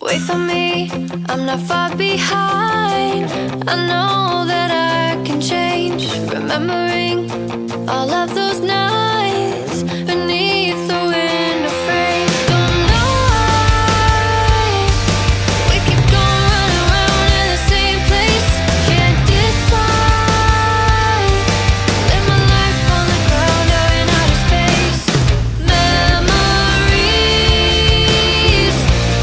Wait for me, I'm not far behind. I know that I can change. Remembering all of those nights beneath the wind, afraid. Don't know why we keep going running around in the same place. Can't decide. Live my life on the ground or in outer space. Memories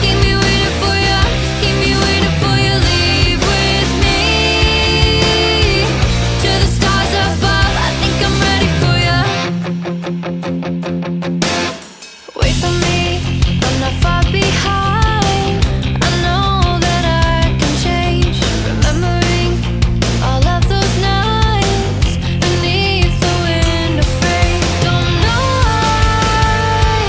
keep me waiting for you, keep me waiting for you. Leave with me to the stars above. I think I'm ready for you. Wait for me, I'm not far behind. I know that I can change. Remembering all of those nights beneath the wind, afraid. Don't know why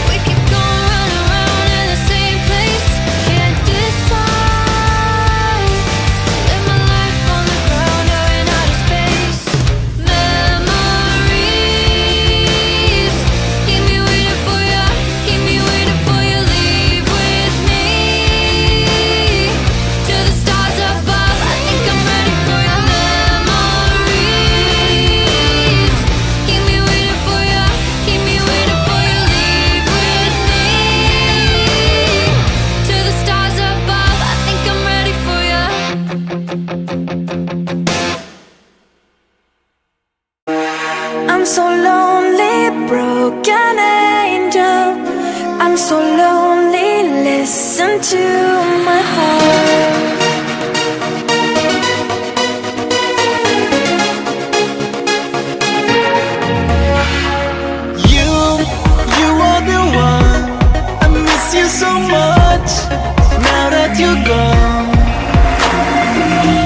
we keep going running around in the same place. Can't decide. Live my life on the ground or in outer space. Memories keep me waiting for you, keep me waiting for you. Leave with me to the stars above. I think I'm ready for you. Memories keep me waiting for you, keep me waiting for you. Leave with me to the stars above. I think I'm ready for you. I'm so lonely, broken angel. I'm so lonely, listen to my heart. You are the one. I miss you so much. Now that you're gone,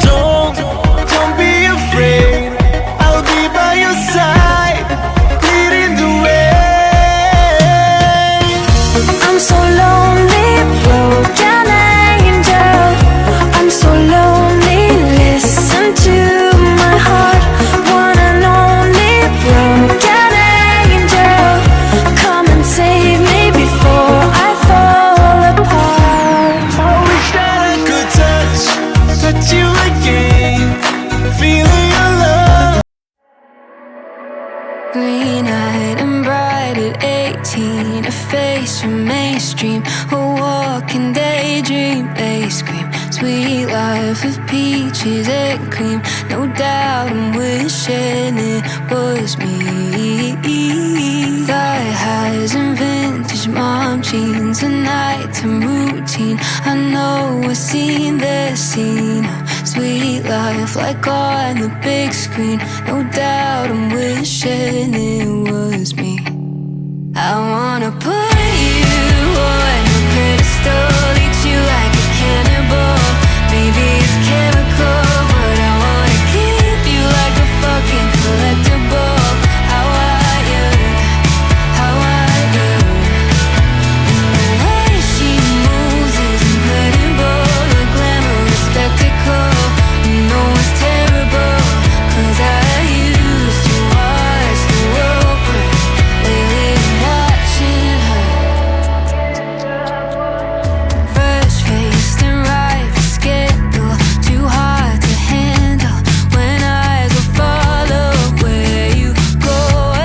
don't be afraid. I'll be by your side, leading the way. I'm so lonely, broken angel. I'm so lonely, listen to my heart. One and only broken angel, come and save me before I fall apart. I wish that I too mainstream. A walking daydream, they scream. Sweet life of peaches and cream. No doubt I'm wishing it was me. Thigh highs and vintage mom jeans, a nighttime routine. I know I've seen this scene. Sweet life like on the big screen. No doubt I'm wishing it was me. I wanna put you on a pedestal, eat you like a cannibal. Maybe it's chemical, but I wanna keep you like a fucking collectible. How are you? How are you? And the way she moves is incredible. A glamorous spectacle. You know it's terrible, 'cause I used to watch the world burn. Lately I'm watching her. Fresh-faced and right for scandal. Too hard to handle when eyes will follow where you go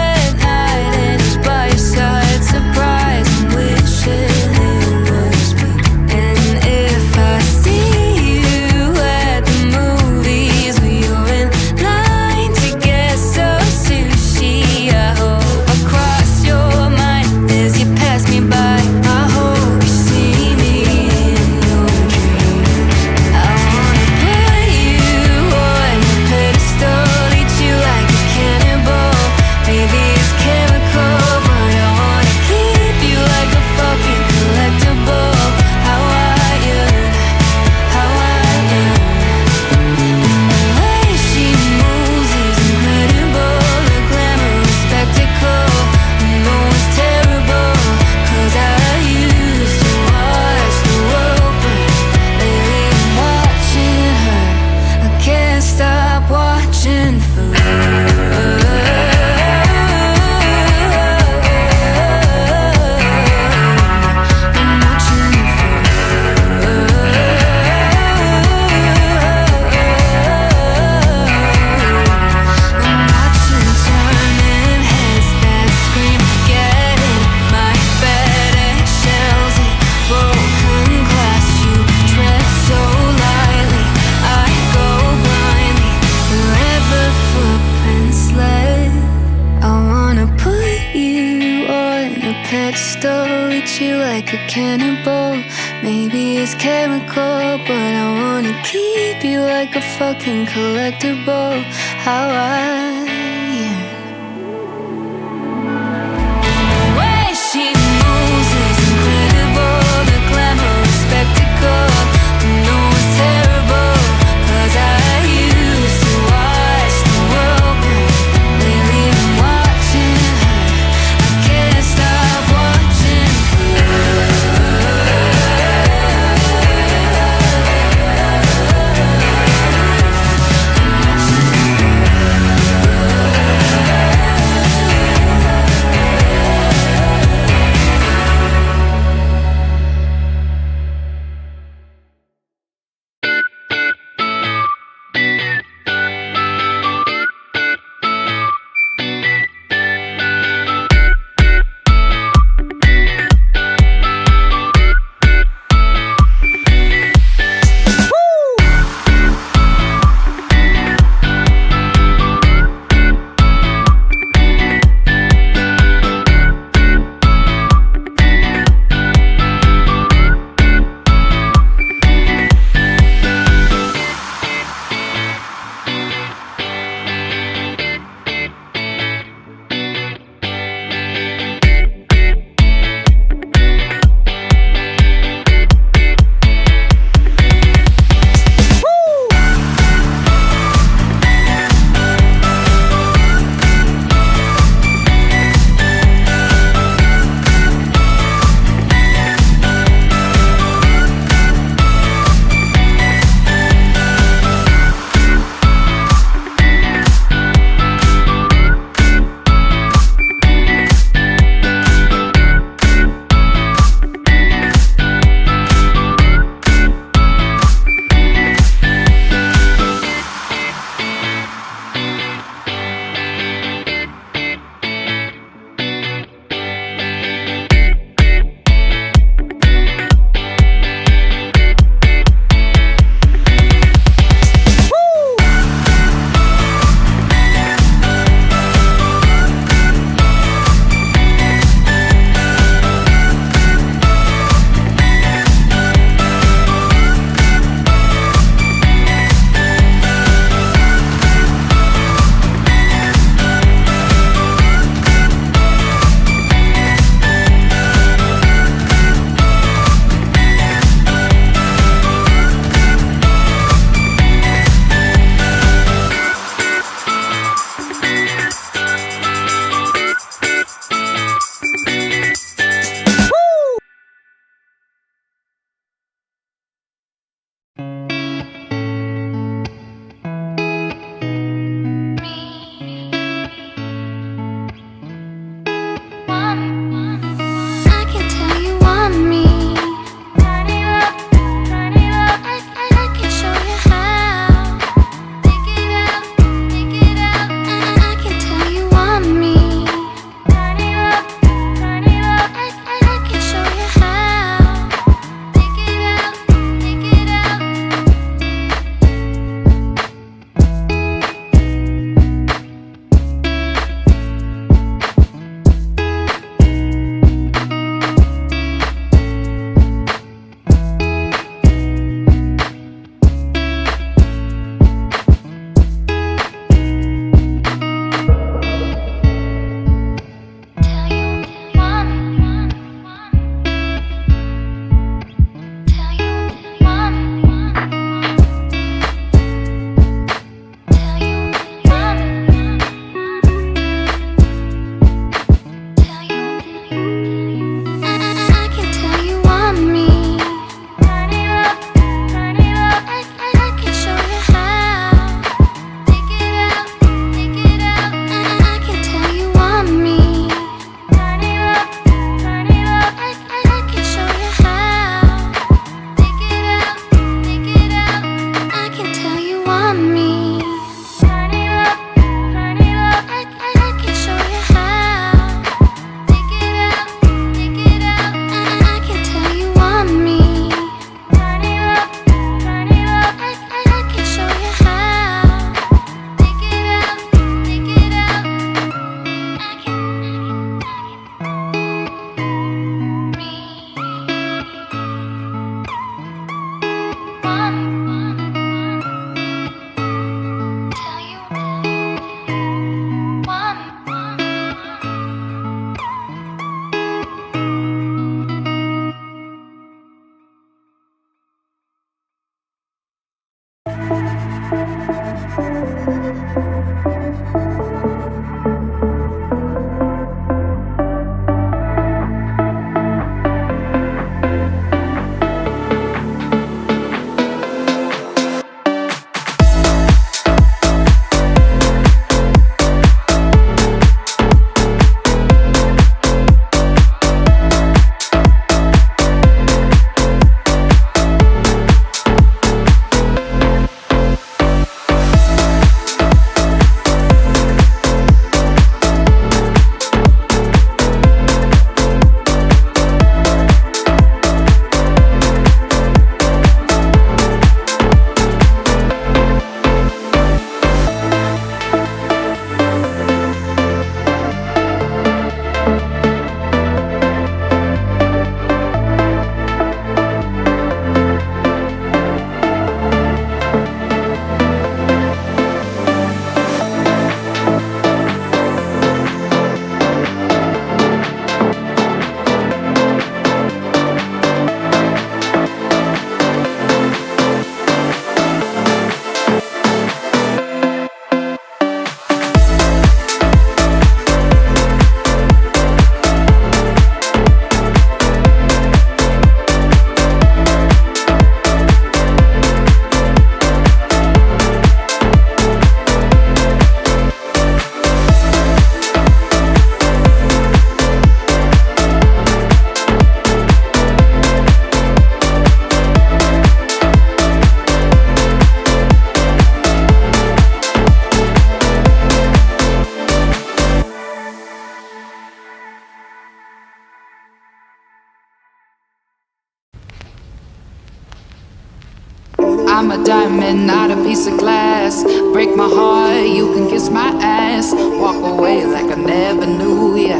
at night. And it's by your side, surprise and wishing it was me. And if I see you at the movies, where you're in line to get some sushi, I hope I cross your mind as you pass me by. I hope you see me in your dreams. I wanna put you on a pedestal, eat you like a cannibal. Maybe it's chemical, but I wanna keep you like a fucking collectible. How are you? How are you? And the way she moves is incredible. A glamorous spectacle. You know it's terrible, 'cause I used to watch the world burn. Lately I'm watching her. I can't stop watching for her. I'm watching for her. I'm watching turning heads that scream, getting my FedEx shells in broken glass. You tread so lightly, I go blindly wherever footprints led. I wanna put you on a pedestal, eat you like a cannibal. Maybe it's chemical, but I wanna keep you like a fucking collectible. How are you? The way she moves is incredible. The glamorous spectacle. You know it's terrible, 'cause I used to watch the world burn. Lately I'm watching her. I can't stop watching her. I'm watching her. I'm a diamond, not a piece of glass. Break my heart, you can kiss my ass. Walk away like I never knew ya.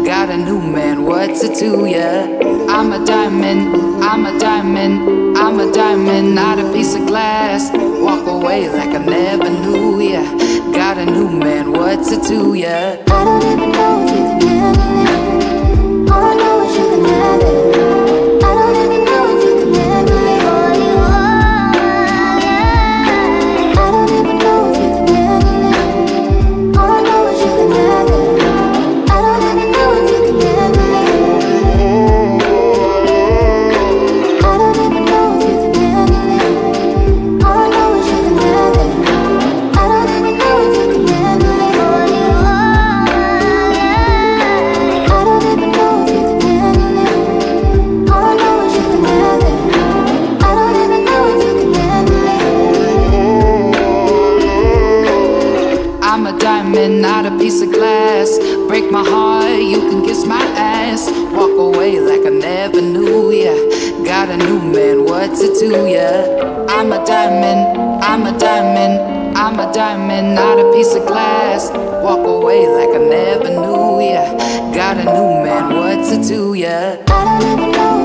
Got a new man, what's it to ya? I'm a diamond, I'm a diamond, I'm a diamond, not a piece of glass. Walk away like I never knew ya. Got a new man, what's it to ya? I don't even know if you can handle it. All I know is you can have it. I don't even know if you can handle it. I don't even know if you can handle it. All I know is you can have it. I don't even know if you can handle it. I don't even know if you can handle it. All I know is you can have it. I don't even know if you can handle it. I don't even know if you can handle it. All I know is you can have it. I don't even know if you can handle it. I'm a diamond, not a piece of glass. Break my heart, you can kiss my ass. Walk away like I never knew ya. Got a new man, what's it to ya? I'm a diamond, I'm a diamond, I'm a diamond, not a piece of glass. Walk away like I never knew ya. Got a new man, what's it to ya? I don't even know